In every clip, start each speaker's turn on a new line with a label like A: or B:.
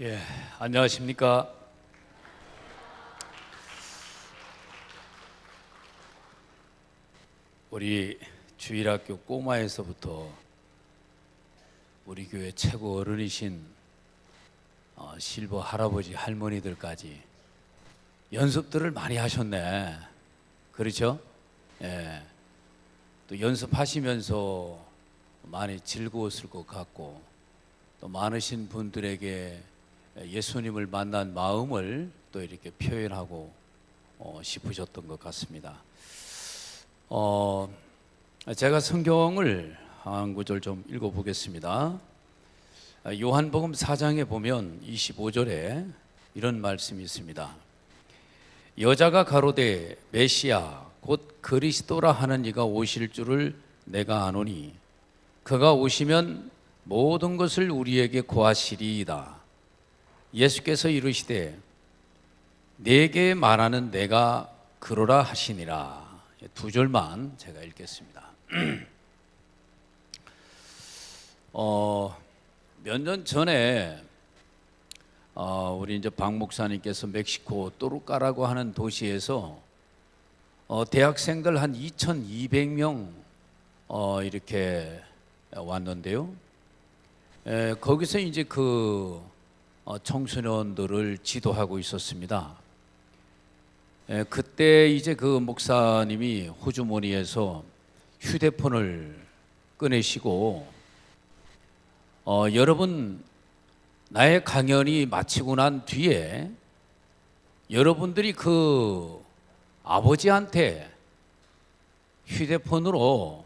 A: 예, 안녕하십니까? 우리 주일학교 꼬마에서부터 우리 교회 최고 어른이신 실버 할아버지 할머니들까지 연습들을 많이 하셨네. 그렇죠? 예. 또 연습하시면서 많이 즐거웠을 것 같고, 또 많으신 분들에게 예수님을 만난 마음을 또 이렇게 표현하고 싶으셨던 것 같습니다. 제가 성경을 한 구절 좀 읽어보겠습니다. 요한복음 4장에 보면 25절에 이런 말씀이 있습니다. 여자가 가로되 메시아 곧 그리스도라 하는 이가 오실 줄을 내가 아노니 그가 오시면 모든 것을 우리에게 고하시리이다. 예수께서 이르시되 내게 말하는 내가 그러라 하시니라. 두 절만 제가 읽겠습니다. 몇 년 전에 우리 이제 박 목사님께서 멕시코 또르까라고 하는 도시에서 대학생들 한 2,200명 이렇게 왔는데요. 거기서 이제 그 청소년들을 지도하고 있었습니다. 그때 이제 그 목사님이 호주머니에서 휴대폰을 꺼내시고 여러분, 나의 강연이 마치고 난 뒤에 여러분들이 그 아버지한테 휴대폰으로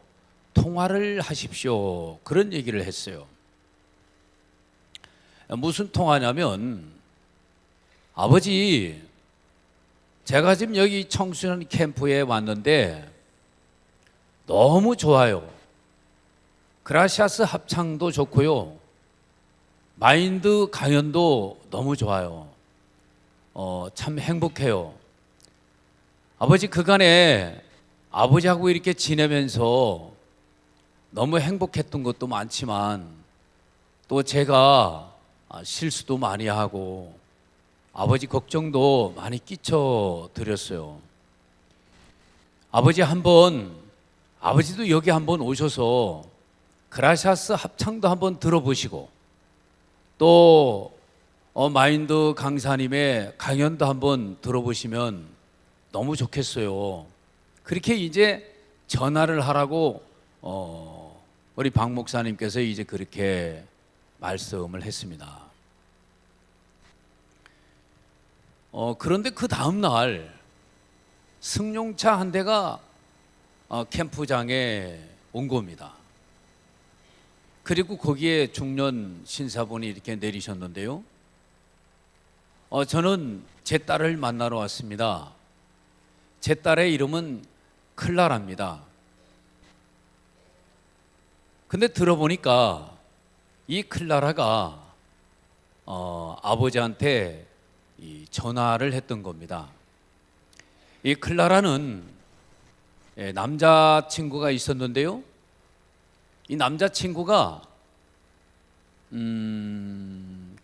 A: 통화를 하십시오. 그런 얘기를 했어요. 무슨 통화냐면, 아버지, 제가 지금 여기 청소년 캠프에 왔는데 너무 좋아요. 그라시아스 합창도 좋고요. 마인드 강연도 너무 좋아요. 참 행복해요. 아버지, 그간에 아버지하고 이렇게 지내면서 너무 행복했던 것도 많지만 또 제가 실수도 많이 하고 아버지 걱정도 많이 끼쳐 드렸어요. 아버지도 여기 한번 오셔서 그라시아스 합창도 한번 들어보시고 또 마인드 강사님의 강연도 한번 들어보시면 너무 좋겠어요. 그렇게 이제 전화를 하라고 우리 박 목사님께서 이제 그렇게 말씀을 했습니다. 그런데 그 다음 날 승용차 한 대가 캠프장에 온 겁니다. 그리고 거기에 중년 신사분이 이렇게 내리셨는데요. 저는 제 딸을 만나러 왔습니다. 제 딸의 이름은 클라라입니다. 근데 들어보니까 이 클라라가 아버지한테 전화를 했던 겁니다. 이 클라라는 남자친구가 있었는데요. 이 남자친구가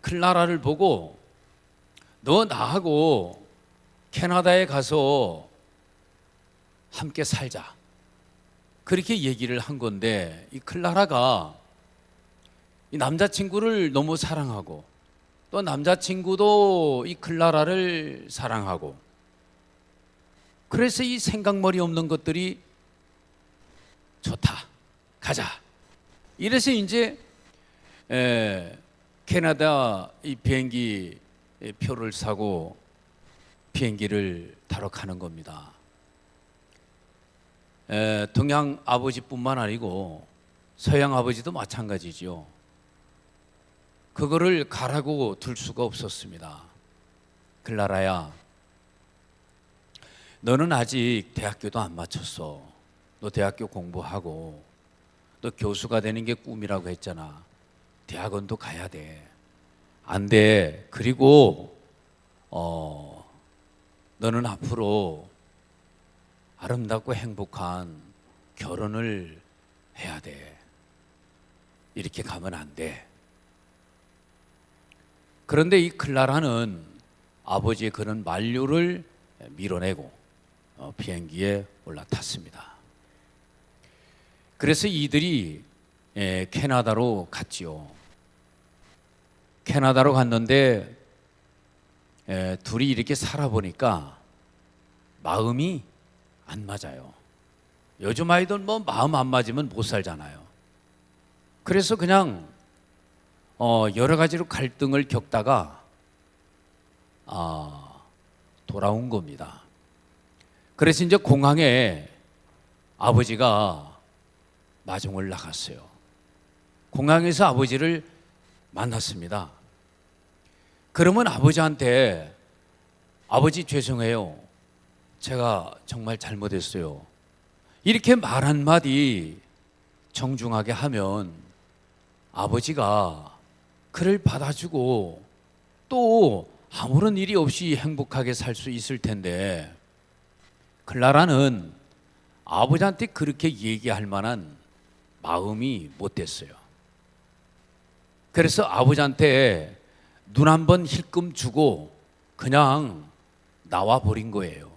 A: 클라라를 보고 너 나하고 캐나다에 가서 함께 살자, 그렇게 얘기를 한 건데, 이 클라라가 이 남자친구를 너무 사랑하고 또 남자친구도 이 클라라를 사랑하고, 그래서 이 생각머리 없는 것들이 좋다, 가자, 이래서 이제 캐나다 이 비행기 표를 사고 비행기를 타러 가는 겁니다. 동양 아버지뿐만 아니고 서양 아버지도 마찬가지죠. 그거를 가라고 둘 수가 없었습니다. 클라라야, 너는 아직 대학교도 안 마쳤어. 너 대학교 공부하고 너 교수가 되는 게 꿈이라고 했잖아. 대학원도 가야 돼. 안 돼. 그리고 너는 앞으로 아름답고 행복한 결혼을 해야 돼. 이렇게 가면 안 돼. 그런데 이 클라라는 아버지의 그런 만류를 밀어내고 비행기에 올라탔습니다. 그래서 이들이 캐나다로 갔지요. 캐나다로 갔는데 둘이 이렇게 살아보니까 마음이 안 맞아요. 요즘 아이들 뭐 마음 안 맞으면 못 살잖아요. 그래서 그냥 여러 가지로 갈등을 겪다가 돌아온 겁니다. 그래서 이제 공항에 아버지가 마중을 나갔어요. 공항에서 아버지를 만났습니다. 그러면 아버지한테 아버지 죄송해요. 제가 정말 잘못했어요. 이렇게 말 한마디 정중하게 하면 아버지가 그를 받아주고 또 아무런 일이 없이 행복하게 살 수 있을 텐데 클라라는 아버지한테 그렇게 얘기할 만한 마음이 못 됐어요. 그래서 아버지한테 눈 한 번 힐끔 주고 그냥 나와 버린 거예요.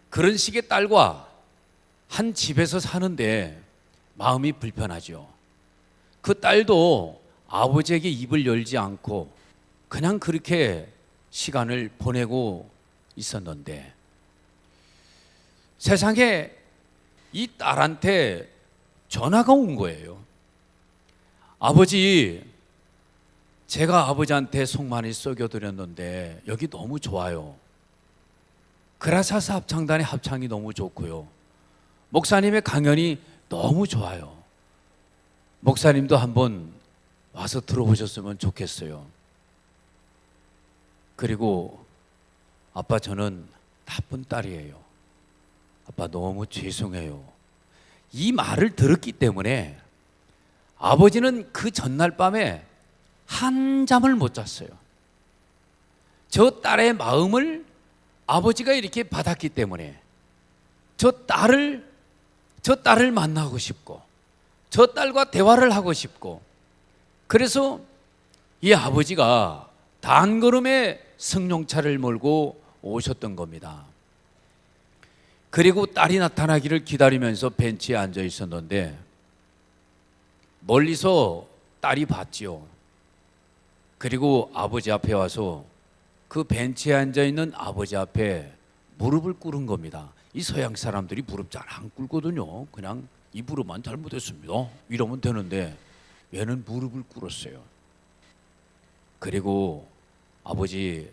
A: 그런 식의 딸과 한 집에서 사는데 마음이 불편하죠. 그 딸도 아버지에게 입을 열지 않고 그냥 그렇게 시간을 보내고 있었는데 세상에 이 딸한테 전화가 온 거예요. 아버지, 제가 아버지한테 속 많이 썩여드렸는데 여기 너무 좋아요. 그라사스 합창단의 합창이 너무 좋고요. 목사님의 강연이 너무 좋아요. 목사님도 한번 와서 들어보셨으면 좋겠어요. 그리고 아빠, 저는 나쁜 딸이에요. 아빠 너무 죄송해요. 이 말을 들었기 때문에 아버지는 그 전날 밤에 한잠을 못 잤어요. 저 딸의 마음을 아버지가 이렇게 받았기 때문에 저 딸을 만나고 싶고 저 딸과 대화를 하고 싶고 그래서 이 아버지가 단걸음에 승용차를 몰고 오셨던 겁니다. 그리고 딸이 나타나기를 기다리면서 벤치에 앉아 있었는데 멀리서 딸이 봤지요. 그리고 아버지 앞에 와서 그 벤치에 앉아 있는 아버지 앞에 무릎을 꿇은 겁니다. 이 서양 사람들이 무릎 잘 안 꿇거든요. 그냥 이 무릎만 잘못했습니다 이러면 되는데 얘는 무릎을 꿇었어요. 그리고 아버지,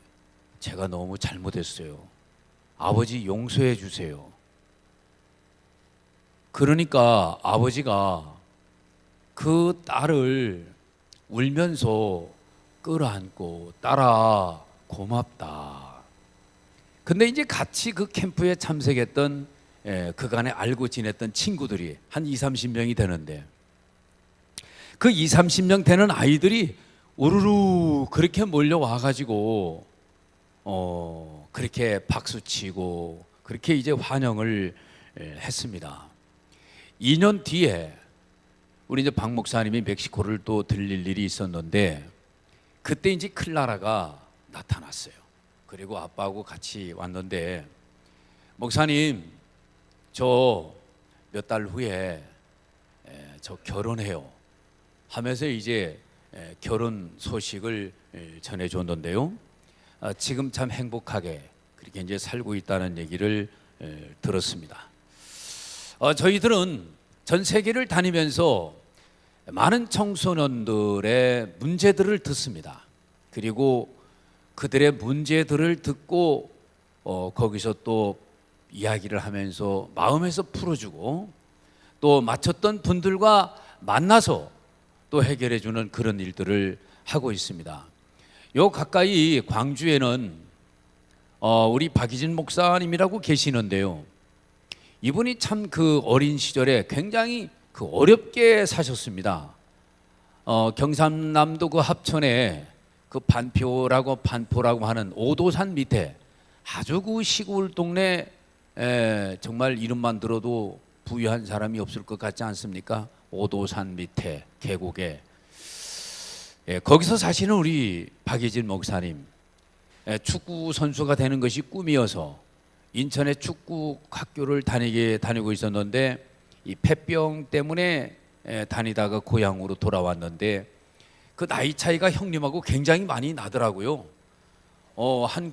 A: 제가 너무 잘못했어요. 아버지 용서해 주세요. 그러니까 아버지가 그 딸을 울면서 끌어안고 딸아 고맙다. 근데 이제 같이 그 캠프에 참석했던 그간에 알고 지냈던 친구들이 한 20-30명이 되는데 그 20-30명 되는 아이들이 우르르 그렇게 몰려와 가지고 그렇게 박수치고 그렇게 이제 환영을 했습니다. 2년 뒤에 우리 이제 박 목사님이 멕시코를 또 들릴 일이 있었는데 그때 이제 클라라가 나타났어요. 그리고 아빠하고 같이 왔는데 목사님, 저 몇 달 후에 저 결혼해요 하면서 이제 결혼 소식을 전해줬는데요. 지금 참 행복하게 그렇게 이제 살고 있다는 얘기를 들었습니다. 저희들은 전 세계를 다니면서 많은 청소년들의 문제들을 듣습니다. 그리고 그들의 문제들을 듣고 거기서 또 이야기를 하면서 마음에서 풀어주고 또 맞췄던 분들과 만나서 또 해결해주는 그런 일들을 하고 있습니다. 요 가까이 광주에는 우리 박희진 목사님이라고 계시는데요. 이분이 참 그 어린 시절에 굉장히 그 어렵게 사셨습니다. 경상남도 그 합천에 그 반포라고 하는 오도산 밑에 아주 그 시골 동네 정말 이름만 들어도 부유한 사람이 없을 것 같지 않습니까? 오도산 밑에 계곡에 거기서 사실은 우리 박예진 목사님 축구 선수가 되는 것이 꿈이어서 인천의 축구 학교를 다니고 있었는데 이 폐병 때문에 다니다가 고향으로 돌아왔는데 그 나이 차이가 형님하고 굉장히 많이 나더라고요. 한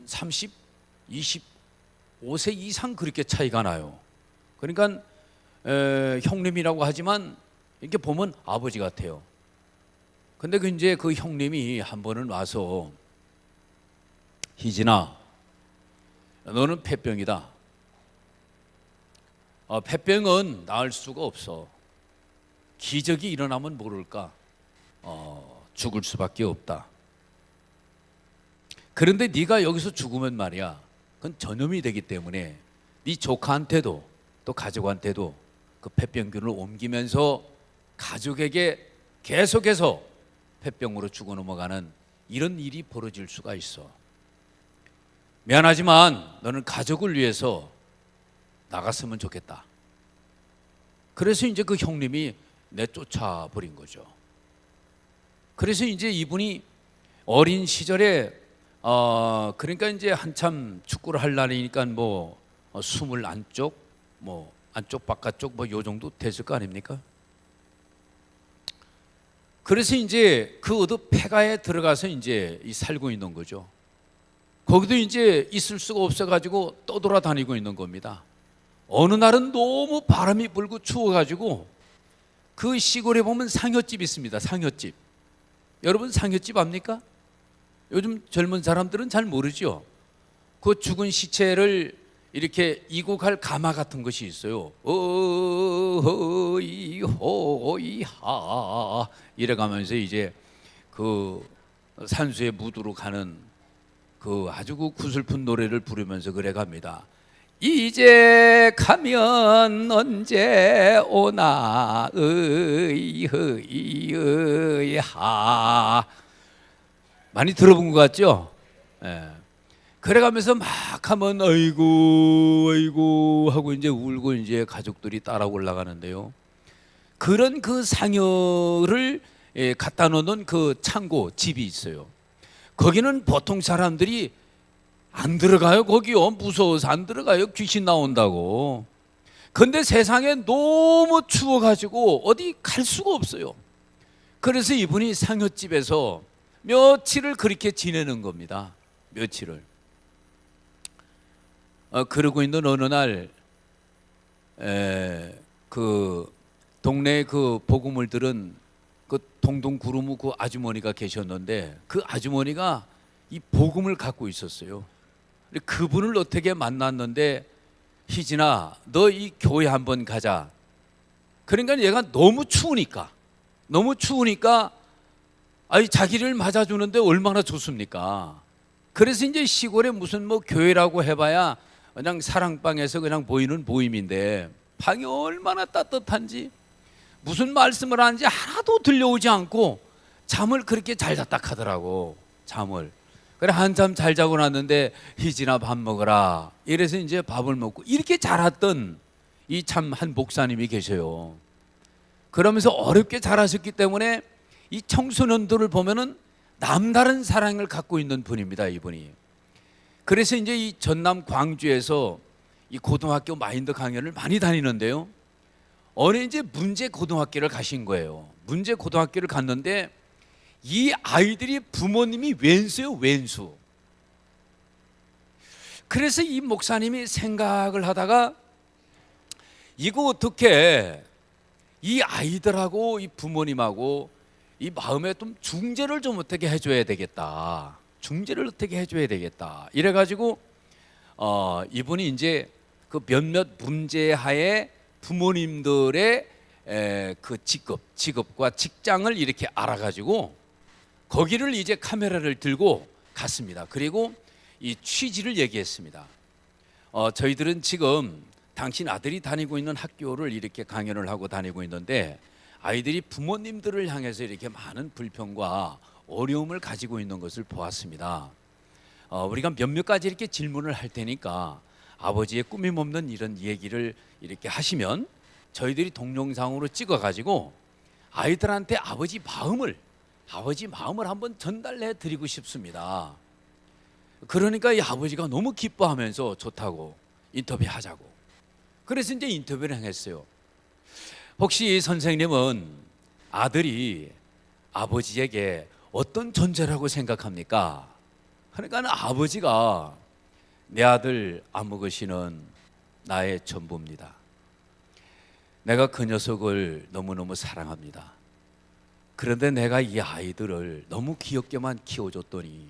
A: 30, 25세 이상 그렇게 차이가 나요. 그러니까 형님이라고 하지만 이렇게 보면 아버지 같아요. 근데 이제 그 형님이 한 번은 와서 희진아, 너는 폐병이다. 폐병은 나을 수가 없어. 기적이 일어나면 모를까? 죽을 수밖에 없다. 그런데 네가 여기서 죽으면 말이야, 그건 전염이 되기 때문에 네 조카한테도 또 가족한테도 그 폐병균을 옮기면서 가족에게 계속해서 폐병으로 죽어 넘어가는 이런 일이 벌어질 수가 있어. 미안하지만 너는 가족을 위해서 나갔으면 좋겠다. 그래서 이제 그 형님이 내쫓아 버린 거죠. 그래서 이제 이분이 어린 시절에 그러니까 이제 한참 축구를 할 날이니까 뭐 20 안쪽, 뭐 안쪽 바깥쪽 뭐 요 정도 됐을 거 아닙니까? 그래서 이제 그 어느 폐가에 들어가서 이제 살고 있는 거죠. 거기도 이제 있을 수가 없어가지고 떠돌아다니고 있는 겁니다. 어느 날은 너무 바람이 불고 추워가지고 그 시골에 보면 상여집 있습니다. 상여집. 여러분 상여집 압니까? 요즘 젊은 사람들은 잘 모르죠. 그 죽은 시체를 이렇게 이곡할 가마 같은 것이 있어요. 어이호이하 이래가면서 이제 그 산수의 무두로 가는 그 아주 그 구슬픈 노래를 부르면서 그래 갑니다. 이제 가면 언제 오나 의의의하. 많이 들어본 것 같죠? 예. 그래가면서 막 하면 아이고 아이고 하고 이제 울고 이제 가족들이 따라 올라가는데요. 그런 그 상여를 갖다 놓는 그 창고 집이 있어요. 거기는 보통 사람들이 안 들어가요. 거기요. 무서워서 안 들어가요. 귀신 나온다고. 근데 세상에 너무 추워가지고 어디 갈 수가 없어요. 그래서 이분이 상여집에서 며칠을 그렇게 지내는 겁니다. 며칠을. 그러고 있는 어느 날 그 동네에 그 복음을 들은 그 동동 구루무 그 아주머니가 계셨는데 그 아주머니가 이 복음을 갖고 있었어요. 그분을 어떻게 만났는데 희진아 너 이 교회 한번 가자. 그러니까 얘가 너무 추우니까 아니 자기를 맞아주는데 얼마나 좋습니까? 그래서 이제 시골에 무슨 뭐 교회라고 해봐야 그냥 사랑방에서 그냥 보이는 모임인데 방이 얼마나 따뜻한지 무슨 말씀을 하는지 하나도 들려오지 않고 잠을 그렇게 잘 잤다 하더라고. 잠을. 그래 한참 잘 자고 났는데 희진아 밥 먹어라. 이래서 이제 밥을 먹고 이렇게 자랐던 이 참 한 목사님이 계셔요. 그러면서 어렵게 자라셨기 때문에 이 청소년들을 보면은 남다른 사랑을 갖고 있는 분입니다. 이분이. 그래서 이제 이 전남 광주에서 이 고등학교 마인드 강연을 많이 다니는데요. 어느 이제 문제 고등학교를 가신 거예요. 문제 고등학교를 갔는데 이 아이들이 부모님이 왼수요, 왼수. 그래서 이 목사님이 생각을 하다가 이거 어떻게 이 아이들하고 이 부모님하고 이 마음에 좀 중재를 좀 어떻게 해줘야 되겠다. 중재를 어떻게 해줘야 되겠다. 이래가지고 이분이 이제 그 몇몇 문제하에 부모님들의 그 직업과 직장을 이렇게 알아가지고 거기를 이제 카메라를 들고 갔습니다. 그리고 이 취지를 얘기했습니다. 저희들은 지금 당신 아들이 다니고 있는 학교를 이렇게 강연을 하고 다니고 있는데 아이들이 부모님들을 향해서 이렇게 많은 불평과 어려움을 가지고 있는 것을 보았습니다. 우리가 몇몇 가지 이렇게 질문을 할 테니까 아버지의 꾸밈 없는 이런 얘기를 이렇게 하시면 저희들이 동영상으로 찍어가지고 아이들한테 아버지 마음을 아버지 마음을 한번 전달해 드리고 싶습니다. 그러니까 이 아버지가 너무 기뻐하면서 좋다고 인터뷰하자고. 그래서 이제 인터뷰를 했어요. 혹시 선생님은 아들이 아버지에게 어떤 존재라고 생각합니까? 그러니까 아버지가 내 아들 안무거 씨는 나의 전부입니다. 내가 그 녀석을 너무너무 사랑합니다. 그런데 내가 이 아이들을 너무 귀엽게만 키워줬더니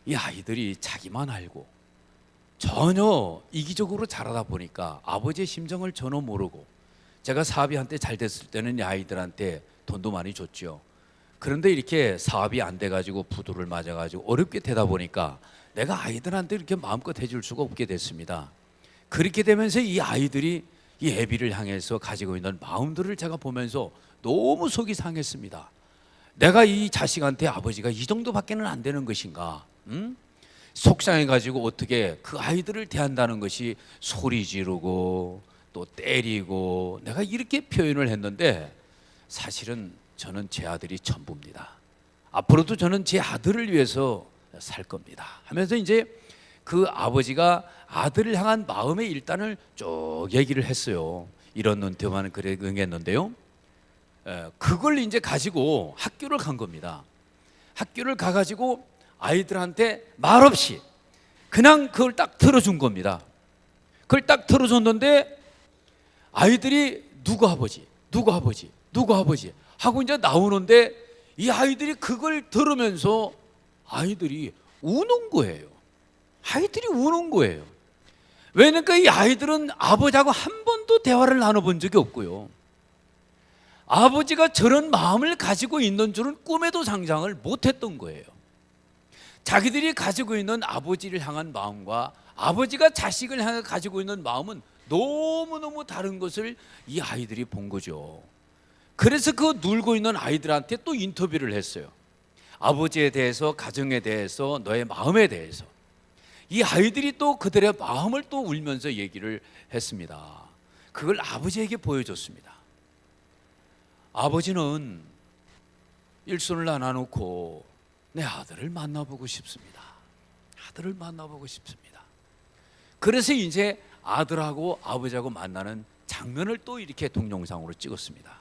A: 이 아이들이 자기만 알고 전혀 이기적으로 자라다 보니까 아버지의 심정을 전혀 모르고, 제가 사업이 한때 잘 됐을 때는 이 아이들한테 돈도 많이 줬죠. 그런데 이렇게 사업이 안 돼가지고 부도를 맞아가지고 어렵게 되다 보니까 내가 아이들한테 이렇게 마음껏 해줄 수가 없게 됐습니다. 그렇게 되면서 이 아이들이 이 애비를 향해서 가지고 있는 마음들을 제가 보면서 너무 속이 상했습니다. 내가 이 자식한테 아버지가 이 정도밖에는 안 되는 것인가? 속상해가지고 어떻게 그 아이들을 대한다는 것이 소리 지르고 또 때리고, 내가 이렇게 표현을 했는데 사실은 저는 제 아들이 전부입니다. 앞으로도 저는 제 아들을 위해서 살 겁니다 하면서 이제 그 아버지가 아들을 향한 마음의 일단을 쭉 얘기를 했어요. 이런 논태만은 그래 응했는데요. 그걸 이제 가지고 학교를 간 겁니다. 학교를 가가지고 아이들한테 말없이 그냥 그걸 딱 들어준 겁니다. 그걸 딱 들어줬는데 아이들이 누구 아버지, 누구 아버지, 누구 아버지 하고 이제 나오는데 이 아이들이 그걸 들으면서 아이들이 우는 거예요. 아이들이 우는 거예요. 왜냐니까 이 아이들은 아버지하고 한 번도 대화를 나눠본 적이 없고요. 아버지가 저런 마음을 가지고 있는 줄은 꿈에도 상상을 못했던 거예요. 자기들이 가지고 있는 아버지를 향한 마음과 아버지가 자식을 향해 가지고 있는 마음은 너무너무 다른 것을 이 아이들이 본 거죠. 그래서 그 놀고 있는 아이들한테 또 인터뷰를 했어요. 아버지에 대해서, 가정에 대해서, 너의 마음에 대해서. 이 아이들이 또 그들의 마음을 또 울면서 얘기를 했습니다. 그걸 아버지에게 보여줬습니다. 아버지는 일손을 나눠놓고 내 아들을 만나보고 싶습니다. 아들을 만나보고 싶습니다. 그래서 이제 아들하고 아버지하고 만나는 장면을 또 이렇게 동영상으로 찍었습니다.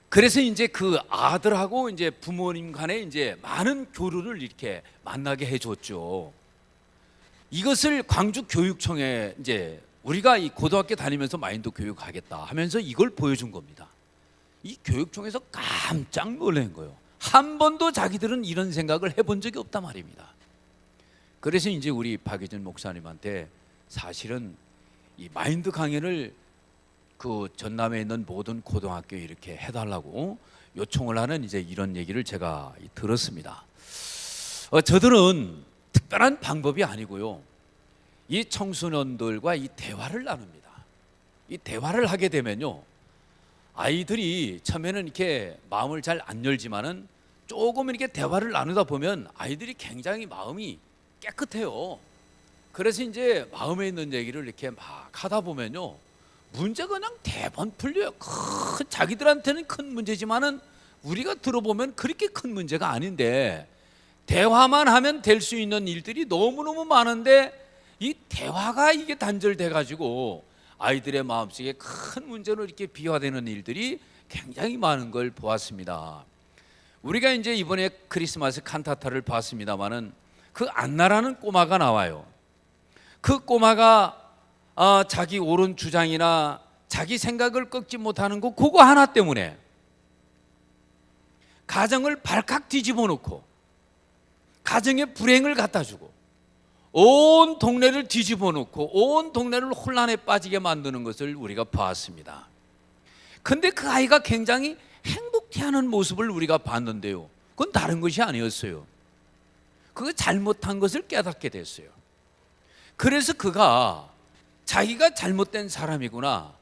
A: 그래서 이제 그 아들하고 이제 부모님 간에 이제 많은 교류를 이렇게 만나게 해줬죠. 이것을 광주 교육청에 이제 우리가 이 고등학교 다니면서 마인드 교육하겠다 하면서 이걸 보여준 겁니다. 이 교육청에서 깜짝 놀란 거예요. 한 번도 자기들은 이런 생각을 해본 적이 없단 말입니다. 그래서 이제 우리 박희준 목사님한테 사실은 이 마인드 강연을 그 전남에 있는 모든 고등학교에 이렇게 해달라고 요청을 하는 이제 이런 얘기를 제가 들었습니다. 저들은 특별한 방법이 아니고요. 이 청소년들과 이 대화를 나눕니다. 이 대화를 하게 되면요, 아이들이 처음에는 이렇게 마음을 잘 안 열지만은 조금 이렇게 대화를 나누다 보면 아이들이 굉장히 마음이 깨끗해요. 그래서 이제 마음에 있는 얘기를 이렇게 막 하다 보면요, 문제가 그냥 대번 풀려요. 자기들한테는 큰 문제지만은 우리가 들어보면 그렇게 큰 문제가 아닌데, 대화만 하면 될 수 있는 일들이 너무너무 많은데 이 대화가 이게 단절돼 가지고 아이들의 마음속에 큰 문제로 이렇게 비화되는 일들이 굉장히 많은 걸 보았습니다. 우리가 이제 이번에 크리스마스 칸타타를 봤습니다마는 그 안나라는 꼬마가 나와요. 그 꼬마가 자기 옳은 주장이나 자기 생각을 꺾지 못하는 거, 그거 하나 때문에 가정을 발칵 뒤집어 놓고 가정의 불행을 갖다 주고 온 동네를 뒤집어 놓고 온 동네를 혼란에 빠지게 만드는 것을 우리가 봤습니다. 근데 그 아이가 굉장히 행복해하는 모습을 우리가 봤는데요, 그건 다른 것이 아니었어요. 그거 잘못한 것을 깨닫게 됐어요. 그래서 그가 자기가 잘못된 사람이구나,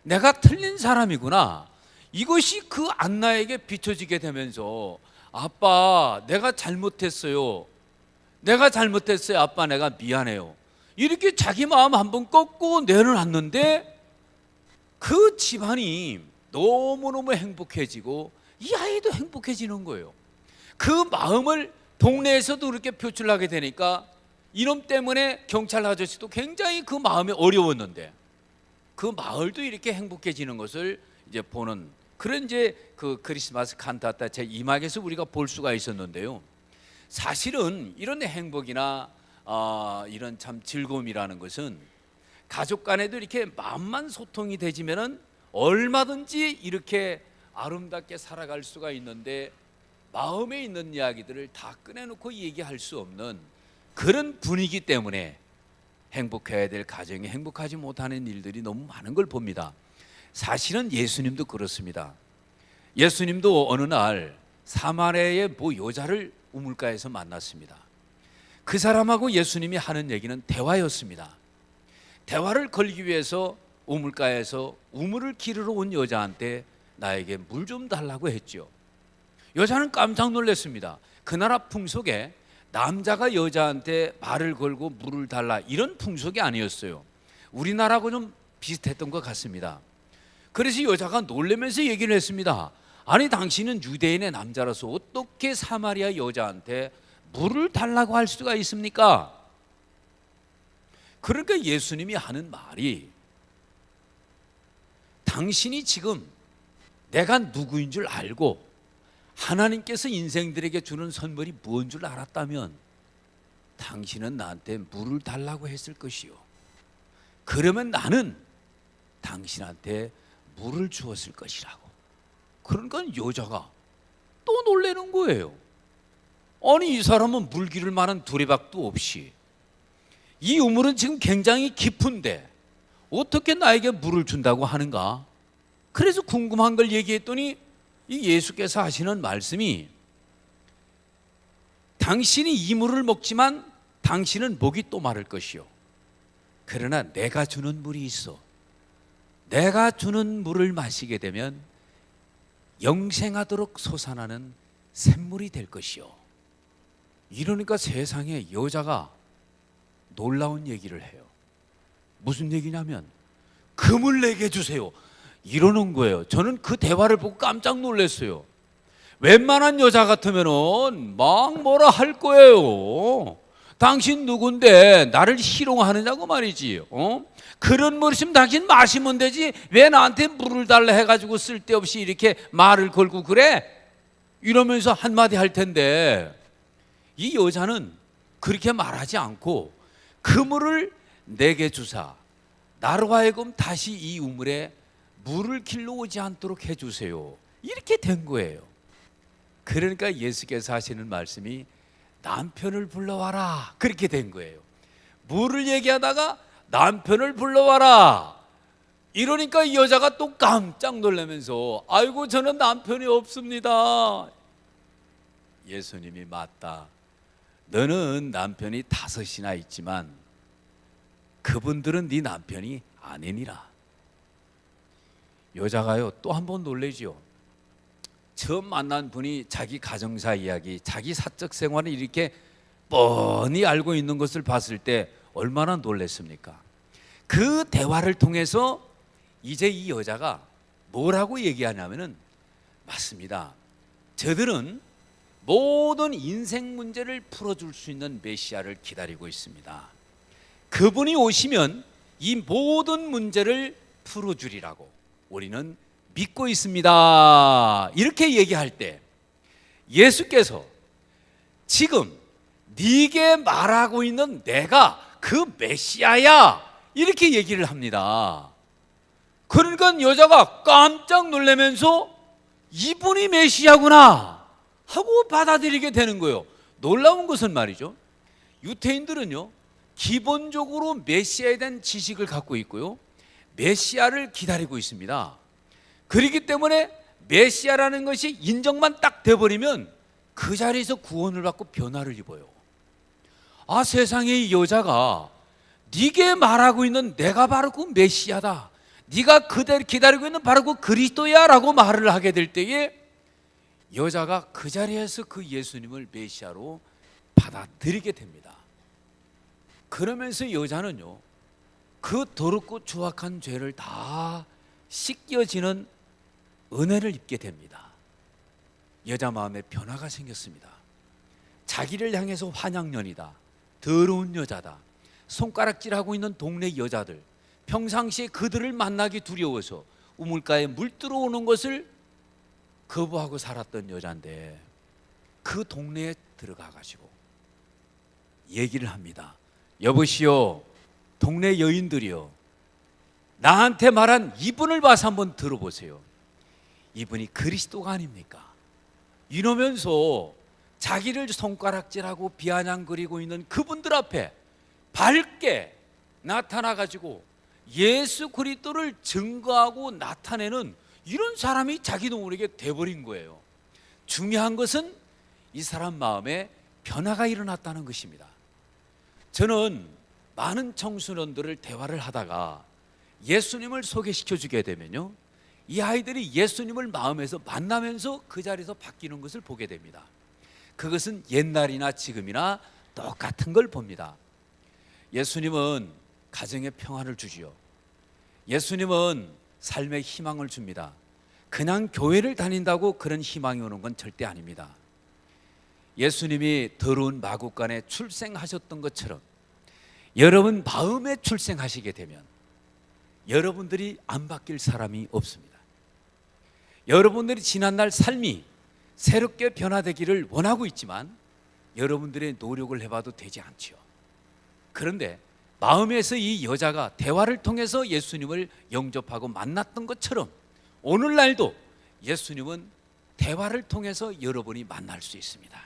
A: 내가 틀린 사람이구나, 이것이 그 안나에게 비춰지게 되면서 아빠 내가 잘못했어요, 내가 잘못했어요, 아빠 내가 미안해요, 이렇게 자기 마음 한번 꺾고 내려놨는데 그 집안이 너무너무 행복해지고 이 아이도 행복해지는 거예요. 그 마음을 동네에서도 그렇게 표출하게 되니까 이놈 때문에 경찰 아저씨도 굉장히 그 마음이 어려웠는데 그 마을도 이렇게 행복해지는 것을 이제 보는 그런 이제 그 크리스마스 칸타타 제 2막에서 우리가 볼 수가 있었는데요. 사실은 이런 행복이나 이런 참 즐거움이라는 것은 가족 간에도 이렇게 마음만 소통이 되지면은 얼마든지 이렇게 아름답게 살아갈 수가 있는데 마음에 있는 이야기들을 다 꺼내놓고 얘기할 수 없는 그런 분위기 때문에 행복해야 될 가정이 행복하지 못하는 일들이 너무 많은 걸 봅니다. 사실은 예수님도 그렇습니다. 예수님도 어느 날 사마리아의 모 여자를 우물가에서 만났습니다. 그 사람하고 예수님이 하는 얘기는 대화였습니다. 대화를 걸기 위해서 우물가에서 우물을 기르러 온 여자한테 나에게 물 좀 달라고 했죠. 여자는 깜짝 놀랐습니다. 그 나라 풍속에 남자가 여자한테 말을 걸고 물을 달라 이런 풍속이 아니었어요. 우리나라하고 좀 비슷했던 것 같습니다. 그래서 여자가 놀라면서 얘기를 했습니다. 아니 당신은 유대인의 남자라서 어떻게 사마리아 여자한테 물을 달라고 할 수가 있습니까? 그러니까 예수님이 하는 말이 당신이 지금 내가 누구인 줄 알고 하나님께서 인생들에게 주는 선물이 무엇인 줄 알았다면 당신은 나한테 물을 달라고 했을 것이요. 그러면 나는 당신한테 물을 주었을 것이라고. 그러니까 여자가 또 놀라는 거예요. 아니 이 사람은 물 기를 만한 두레박도 없이 이 우물은 지금 굉장히 깊은데 어떻게 나에게 물을 준다고 하는가? 그래서 궁금한 걸 얘기했더니 이 예수께서 하시는 말씀이 당신이 이 물을 먹지만 당신은 목이 또 마를 것이요. 그러나 내가 주는 물이 있어. 내가 주는 물을 마시게 되면 영생하도록 솟아나는 샘물이 될 것이요. 이러니까 세상에 여자가 놀라운 얘기를 해요. 무슨 얘기냐면 그 물 내게 주세요 이러는 거예요. 저는 그 대화를 보고 깜짝 놀랐어요. 웬만한 여자 같으면은 막 뭐라 할 거예요. 당신 누군데 나를 희롱하느냐고 말이지. 그런 물 있으면 당신 마시면 되지 왜 나한테 물을 달라 해가지고 쓸데없이 이렇게 말을 걸고 그래? 이러면서 한마디 할 텐데 이 여자는 그렇게 말하지 않고 그 물을 내게 주사 나로 하여금 다시 이 우물에 물을 길러 오지 않도록 해주세요. 이렇게 된 거예요. 그러니까 예수께서 하시는 말씀이 남편을 불러와라 그렇게 된 거예요. 물을 얘기하다가 남편을 불러와라 이러니까 이 여자가 또 깜짝 놀라면서 아이고 저는 남편이 없습니다. 예수님이 맞다. 너는 남편이 5이나 있지만 그분들은 네 남편이 아니니라. 여자가요 또 한 번 놀라지요. 처음 만난 분이 자기 가정사 이야기, 자기 사적 생활을 이렇게 뻔히 알고 있는 것을 봤을 때 얼마나 놀랐습니까? 그 대화를 통해서 이제 이 여자가 뭐라고 얘기하냐면은 맞습니다. 저들은 모든 인생 문제를 풀어줄 수 있는 메시아를 기다리고 있습니다. 그분이 오시면 이 모든 문제를 풀어주리라고 우리는 믿고 있습니다. 이렇게 얘기할 때 예수께서 지금 네게 말하고 있는 내가 그 메시아야 이렇게 얘기를 합니다. 그러니까 여자가 깜짝 놀라면서 이분이 메시아구나 하고 받아들이게 되는 거예요. 놀라운 것은 말이죠, 유태인들은요 기본적으로 메시아에 대한 지식을 갖고 있고요 메시아를 기다리고 있습니다. 그렇기 때문에 메시아라는 것이 인정만 딱 돼버리면 그 자리에서 구원을 받고 변화를 입어요. 아 세상에 이 여자가 네게 말하고 있는 내가 바로 그 메시아다, 네가 그대로 기다리고 있는 바로 그 그리스도야 라고 말을 하게 될 때에 여자가 그 자리에서 그 예수님을 메시아로 받아들이게 됩니다. 그러면서 여자는요 그 더럽고 추악한 죄를 다 씻겨지는 은혜를 입게 됩니다. 여자 마음에 변화가 생겼습니다. 자기를 향해서 환양년이다, 더러운 여자다, 손가락질하고 있는 동네 여자들, 평상시에 그들을 만나기 두려워서 우물가에 물 들어오는 것을 거부하고 살았던 여자인데 그 동네에 들어가 가지고 얘기를 합니다. 여보시오, 동네 여인들이요, 나한테 말한 이분을 봐서 한번 들어보세요. 이분이 그리스도가 아닙니까? 이러면서 자기를 손가락질하고 비아냥거리고 있는 그분들 앞에 밝게 나타나 가지고 예수 그리스도를 증거하고 나타내는 이런 사람이 자기 동물에게 돼버린 거예요. 중요한 것은 이 사람 마음에 변화가 일어났다는 것입니다. 저는 많은 청소년들을 대화를 하다가 예수님을 소개시켜 주게 되면요, 이 아이들이 예수님을 마음에서 만나면서 그 자리에서 바뀌는 것을 보게 됩니다. 그것은 옛날이나 지금이나 똑같은 걸 봅니다. 예수님은 가정의 평화를 주지요. 예수님은 삶의 희망을 줍니다. 그냥 교회를 다닌다고 그런 희망이 오는 건 절대 아닙니다. 예수님이 더러운 마구간에 출생하셨던 것처럼 여러분 마음에 출생하시게 되면 여러분들이 안 바뀔 사람이 없습니다. 여러분들이 지난날 삶이 새롭게 변화되기를 원하고 있지만 여러분들의 노력을 해봐도 되지 않지요. 그런데 마음에서 이 여자가 대화를 통해서 예수님을 영접하고 만났던 것처럼 오늘날도 예수님은 대화를 통해서 여러분이 만날 수 있습니다.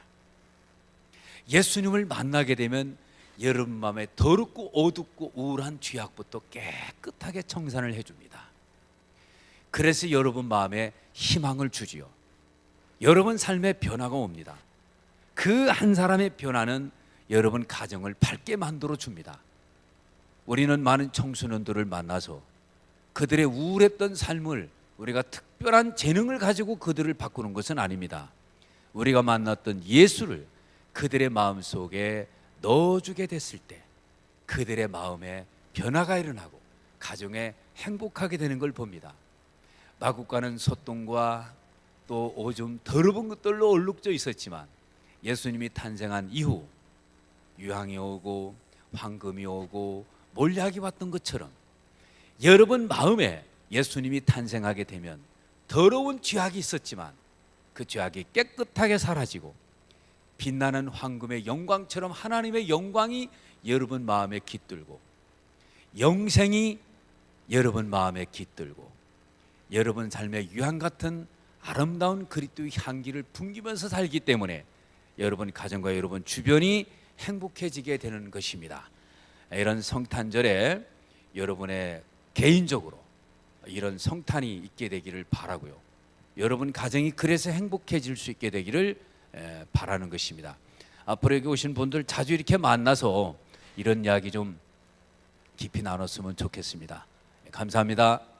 A: 예수님을 만나게 되면 여러분 마음에 더럽고 어둡고 우울한 죄악부터 깨끗하게 청산을 해줍니다. 그래서 여러분 마음에 희망을 주지요. 여러분 삶에 변화가 옵니다. 그 한 사람의 변화는 여러분 가정을 밝게 만들어 줍니다. 우리는 많은 청소년들을 만나서 그들의 우울했던 삶을 우리가 특별한 재능을 가지고 그들을 바꾸는 것은 아닙니다. 우리가 만났던 예수를 그들의 마음속에 넣어주게 됐을 때 그들의 마음에 변화가 일어나고 가정에 행복하게 되는 걸 봅니다. 마구간은 소똥과 또 오줌 더러운 것들로 얼룩져 있었지만 예수님이 탄생한 이후 유황이 오고 황금이 오고 몰약이 왔던 것처럼 여러분 마음에 예수님이 탄생하게 되면 더러운 죄악이 있었지만 그 죄악이 깨끗하게 사라지고 빛나는 황금의 영광처럼 하나님의 영광이 여러분 마음에 깃들고 영생이 여러분 마음에 깃들고 여러분 삶의 유황 같은 아름다운 그리스도의 향기를 풍기면서 살기 때문에 여러분 가정과 여러분 주변이 행복해지게 되는 것입니다. 이런 성탄절에 여러분의 개인적으로 이런 성탄이 있게 되기를 바라고요. 여러분 가정이 그래서 행복해질 수 있게 되기를 바라는 것입니다. 앞으로 여기 오신 분들 자주 이렇게 만나서 이런 이야기 좀 깊이 나눴으면 좋겠습니다. 감사합니다.